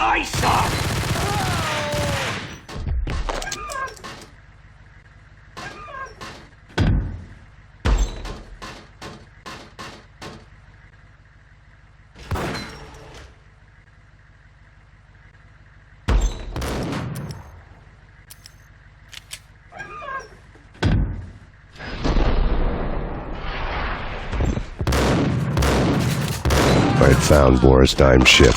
I suck! I had found Boris Dime's ship.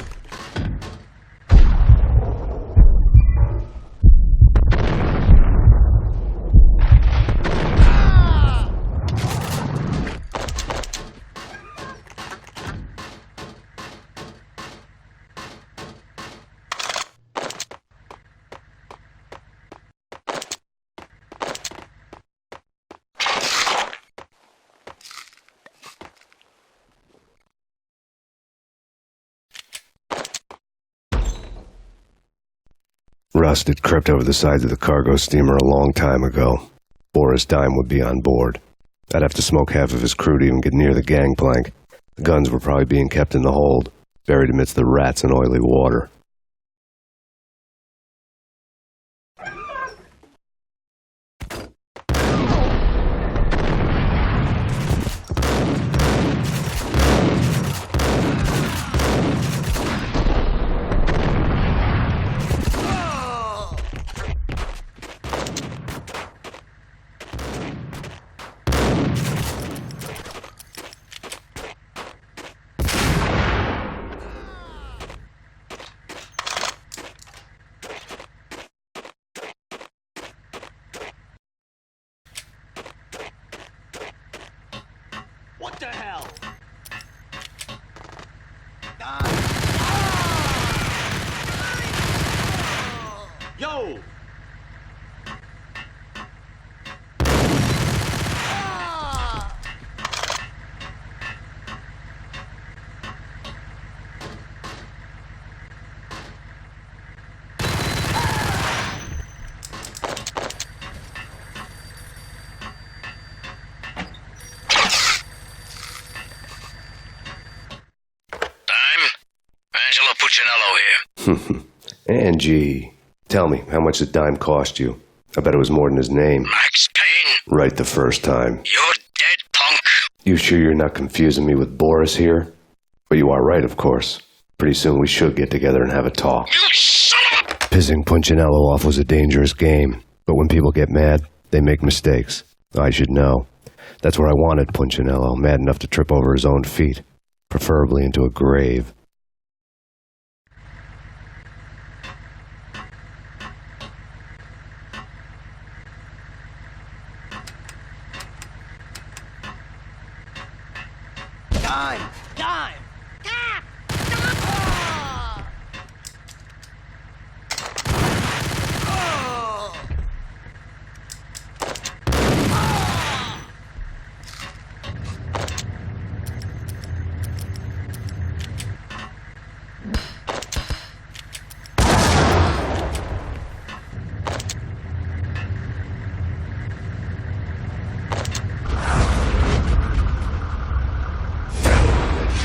Rust had crept over the sides of the cargo steamer a long time ago. Boris Dime would be on board. I'd have to smoke half of his crew to even get near the gangplank. The guns were probably being kept in the hold, buried amidst the rats and oily water. What the hell? Yo! Angie, tell me, how much did Dime cost you? I bet it was more than his name. Max Payne. Right the first time. You're dead, punk. You sure you're not confusing me with Boris here? But you are right, of course. Pretty soon we should get together and have a talk. You son of a... Pissing Punchinello off was a dangerous game, but when people get mad, they make mistakes. I should know. That's where I wanted Punchinello, mad enough to trip over his own feet, preferably into a grave. Dime! Dime!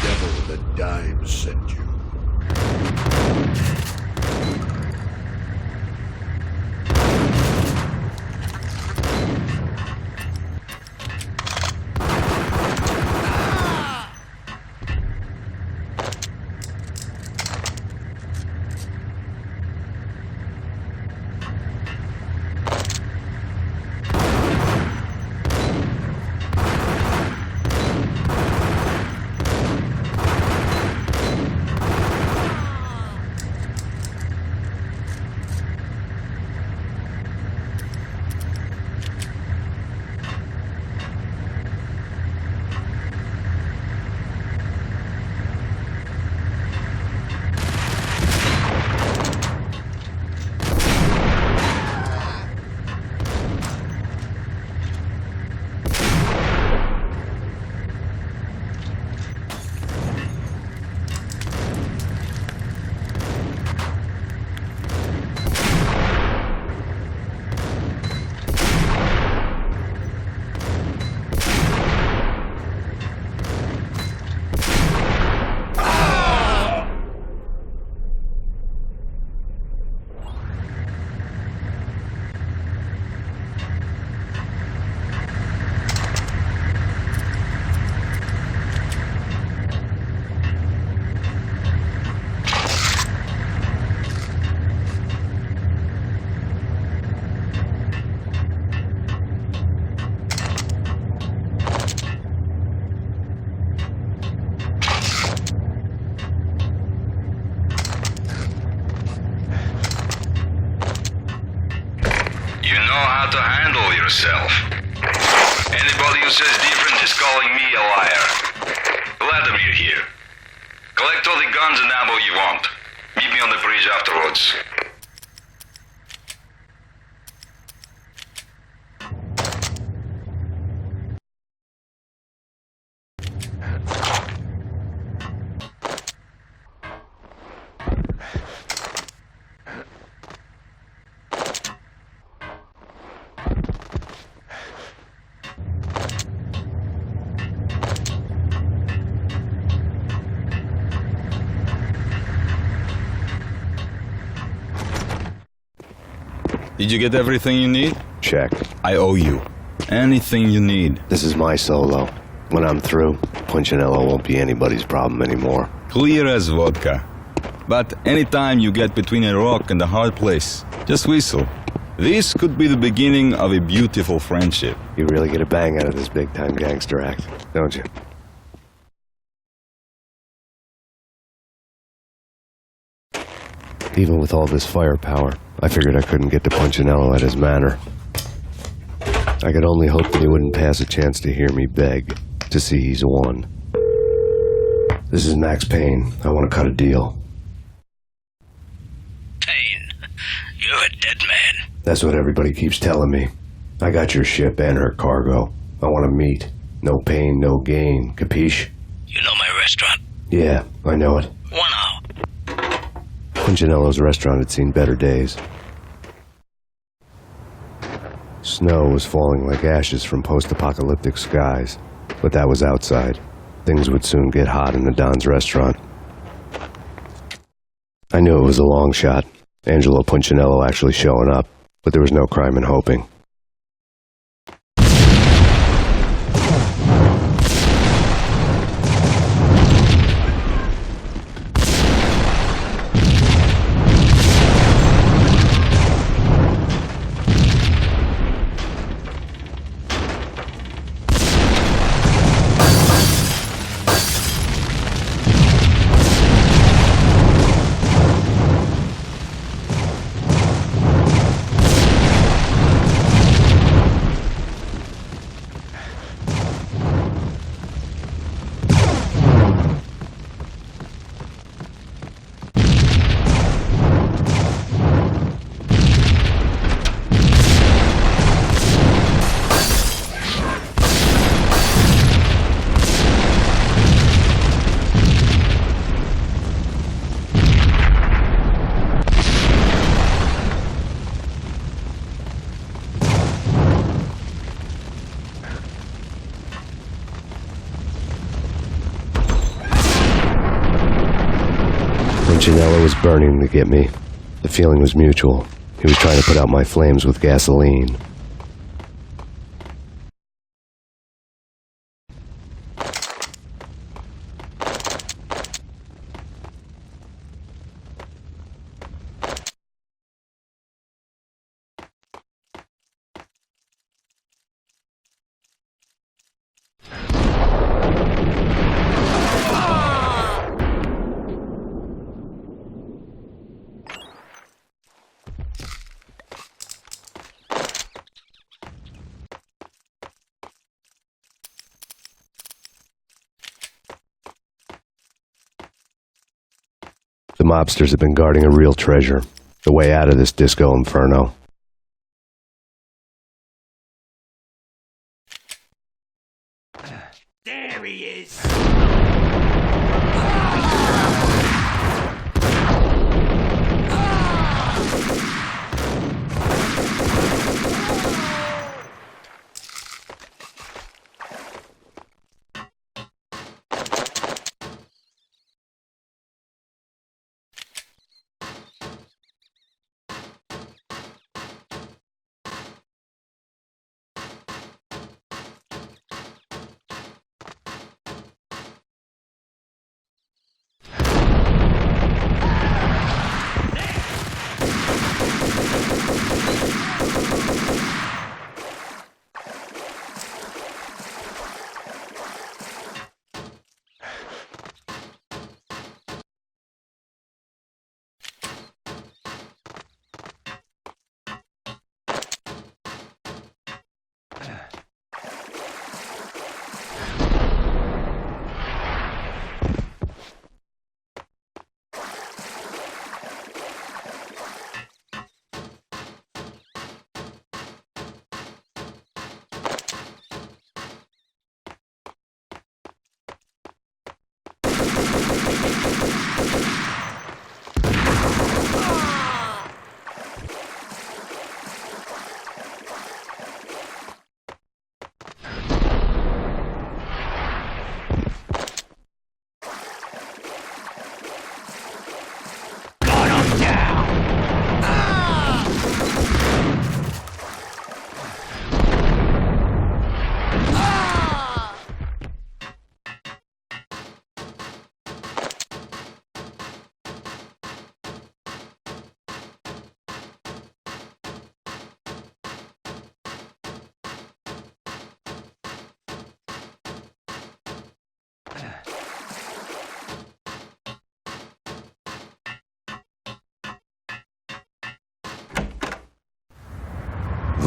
Devil to handle yourself. Anybody who says different is calling me a liar. Vladimir here. Collect all the guns and ammo you want. Meet me on the bridge afterwards. Did you get everything you need? Check. I owe you. Anything you need. This is my solo. When I'm through, Punchinello won't be anybody's problem anymore. Clear as vodka. But anytime you get between a rock and a hard place, just whistle. This could be the beginning of a beautiful friendship. You really get a bang out of this big-time gangster act, don't you? Even with all this firepower, I figured I couldn't get to Punchinello at his manor. I could only hope that he wouldn't pass a chance to hear me beg to see he's won. This is Max Payne. I want to cut a deal. Payne, you're a dead man. That's what everybody keeps telling me. I got your ship and her cargo. I want to meet. No pain, no gain. Capiche? You know my restaurant? Yeah, I know it. 1 hour. Punchinello's restaurant had seen better days. Snow was falling like ashes from post-apocalyptic skies, but that was outside. Things would soon get hot in the Don's restaurant. I knew it was a long shot, Angelo Punchinello actually showing up, but there was no crime in hoping. Punchinello was burning to get me. The feeling was mutual. He was trying to put out my flames with gasoline. The mobsters have been guarding a real treasure, the way out of this disco inferno. There he is!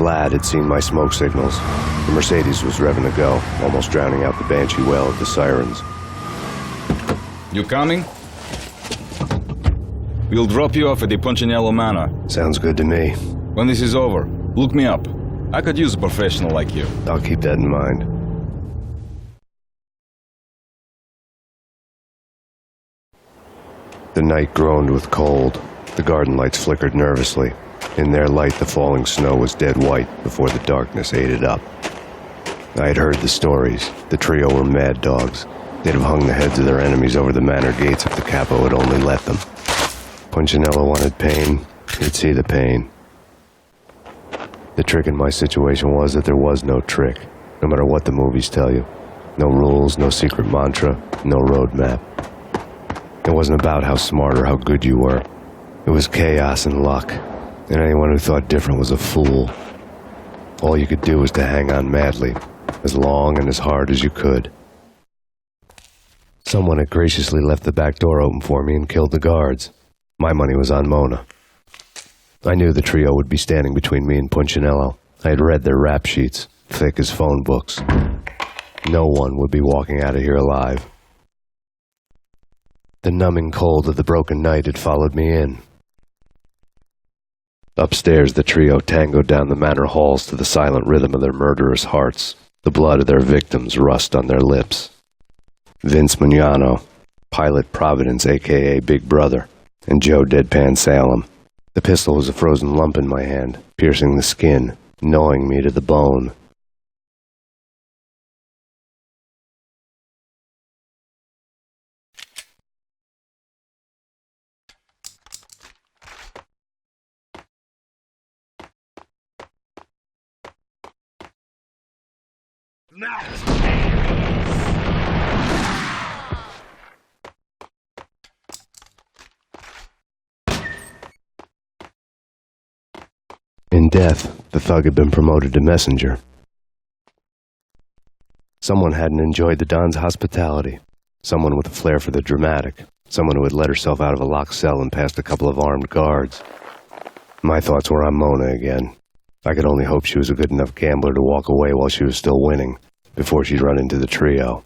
lad had seen my smoke signals. The Mercedes was revving to go, almost drowning out the banshee wail of the sirens. You coming? We'll drop you off at the Punchinello Manor. Sounds good to me. When this is over, look me up. I could use a professional like you. I'll keep that in mind. The night groaned with cold. The garden lights flickered nervously. In their light, the falling snow was dead white before the darkness ate it up. I had heard the stories. The trio were mad dogs. They'd have hung the heads of their enemies over the manor gates if the capo had only let them. Punchinello wanted Payne. He'd see the pain. The trick in my situation was that there was no trick, no matter what the movies tell you. No rules, no secret mantra, no roadmap. It wasn't about how smart or how good you were. It was chaos and luck, and anyone who thought different was a fool. All you could do was to hang on madly, as long and as hard as you could. Someone had graciously left the back door open for me and killed the guards. My money was on Mona. I knew the trio would be standing between me and Punchinello. I had read their rap sheets, thick as phone books. No one would be walking out of here alive. The numbing cold of the broken night had followed me in. Upstairs, the trio tangoed down the manor halls to the silent rhythm of their murderous hearts, the blood of their victims rust on their lips. Vince Mugnano, Pilot Providence, a.k.a. Big Brother, and Joe Deadpan Salem. The pistol was a frozen lump in my hand, piercing the skin, gnawing me to the bone. In death, the thug had been promoted to messenger. Someone hadn't enjoyed the Don's hospitality. Someone with a flair for the dramatic. Someone who had let herself out of a locked cell and past a couple of armed guards. My thoughts were on Mona again. I could only hope she was a good enough gambler to walk away while she was still winning, before she'd run into the trio.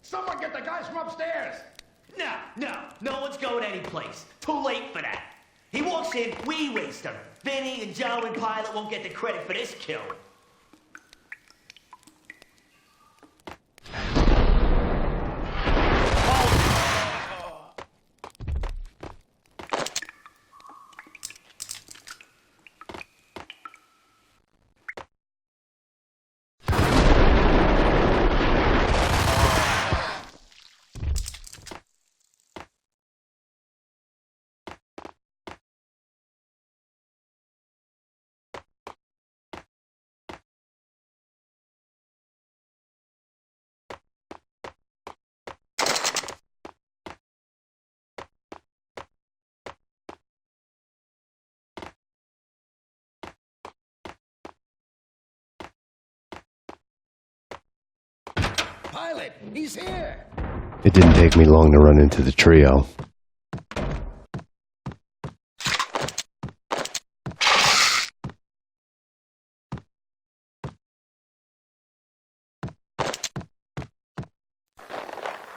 Someone get the guys from upstairs! No one's going anyplace. Too late for that. He walks in, we waste him. Vinny and Joe and Pilot won't get the credit for this kill. Pilot, he's here! It didn't take me long to run into the trio.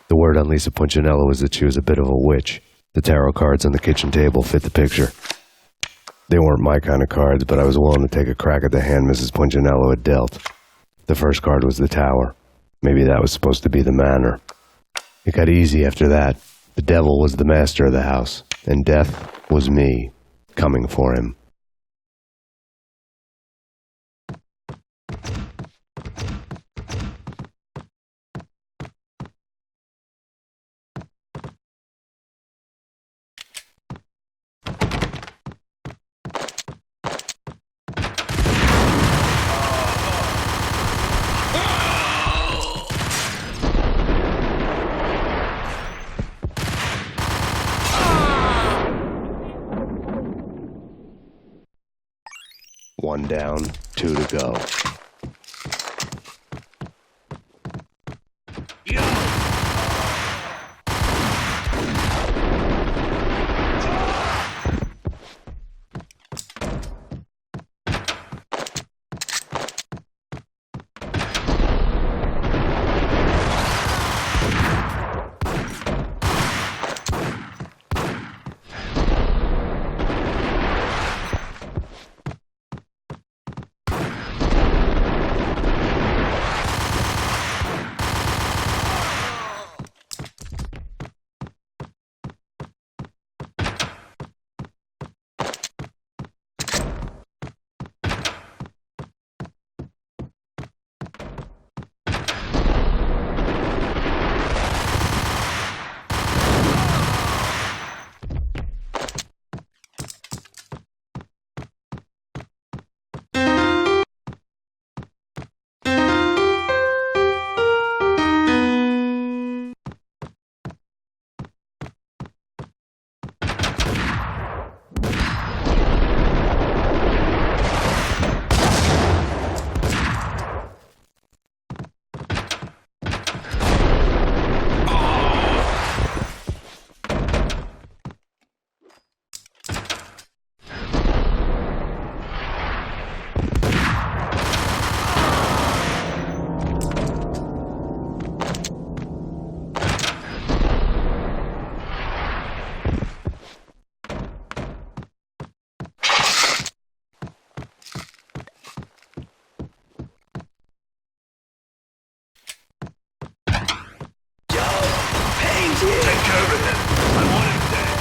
The word on Lisa Punchinello was that she was a bit of a witch. The tarot cards on the kitchen table fit the picture. They weren't my kind of cards, but I was willing to take a crack at the hand Mrs. Punchinello had dealt. The first card was the tower. Maybe that was supposed to be the manor. It got easy after that. The devil was the master of the house, and death was me, coming for him. One down, 2 to go. Take care of him. I want him dead.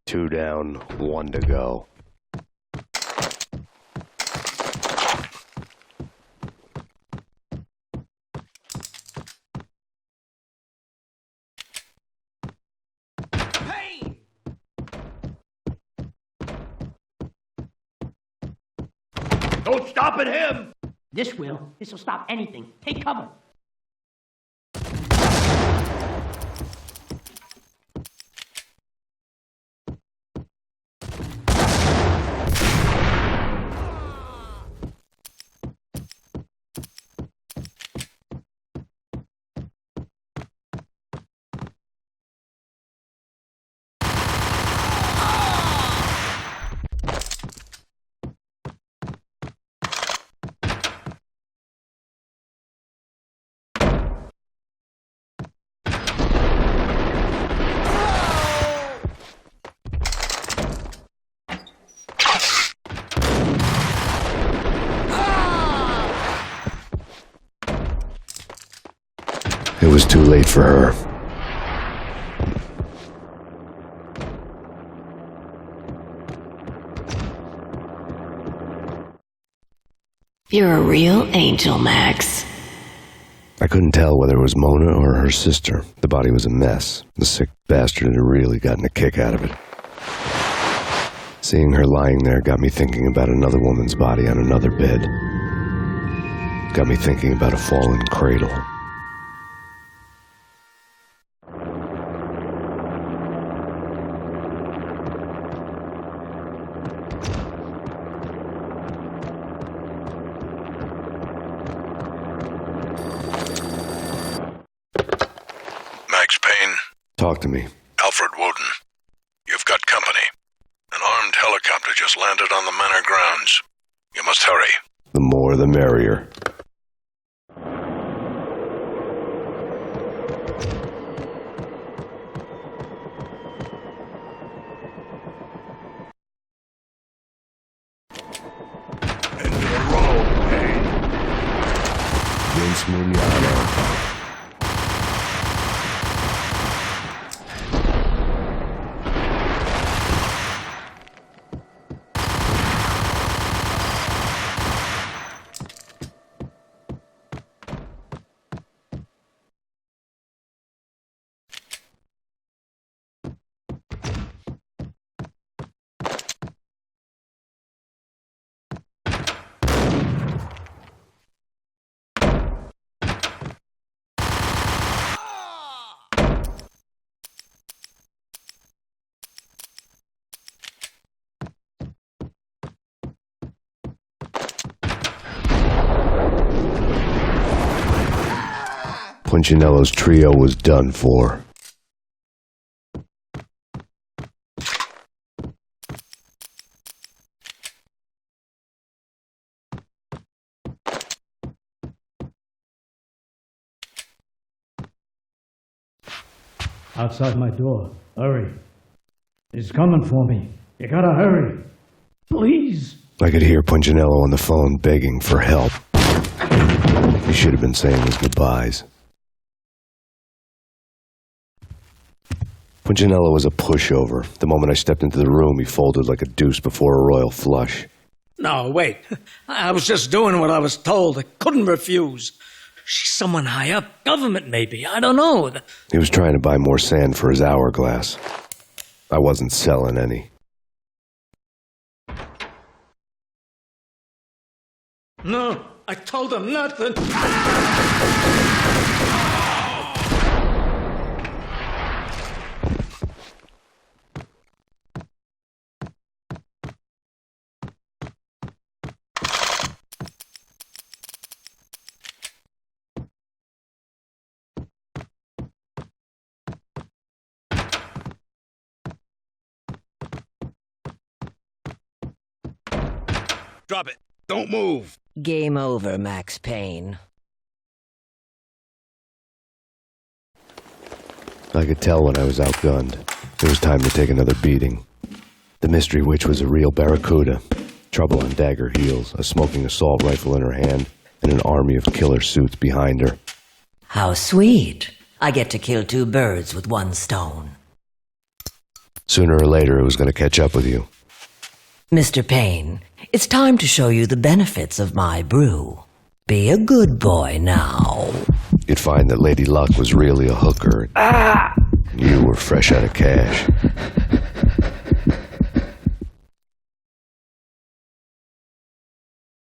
Two down, 1 to go. Payne! Don't stop at him! This will stop anything. Take cover. It was too late for her. You're a real angel, Max. I couldn't tell whether it was Mona or her sister. The body was a mess. The sick bastard had really gotten a kick out of it. Seeing her lying there got me thinking about another woman's body on another bed. Got me thinking about a fallen cradle. talk to me. Alfred Woden, you've got company. An armed helicopter just landed on the manor grounds. You must hurry. The more the merrier. Into the road, Payne. Vince Mugnano. Punchinello's trio was done for. Outside my door. Hurry. He's coming for me. You gotta hurry. Please. I could hear Punchinello on the phone begging for help. He should have been saying his goodbyes. Punchinello was a pushover. The moment I stepped into the room, he folded like a deuce before a royal flush. No, wait. I was just doing what I was told. I couldn't refuse. She's someone high up. Government, maybe. I don't know. He was trying to buy more sand for his hourglass. I wasn't selling any. No, I told him nothing. Drop it. Don't move. Game over, Max Payne. I could tell when I was outgunned. It was time to take another beating. The mystery witch was a real barracuda. Trouble on dagger heels, a smoking assault rifle in her hand, and an army of killer suits behind her. How sweet. I get to kill two birds with one stone. Sooner or later, it was going to catch up with you. Mr. Payne, it's time to show you the benefits of my brew. Be a good boy now. You'd find that Lady Luck was really a hooker. You were fresh out of cash.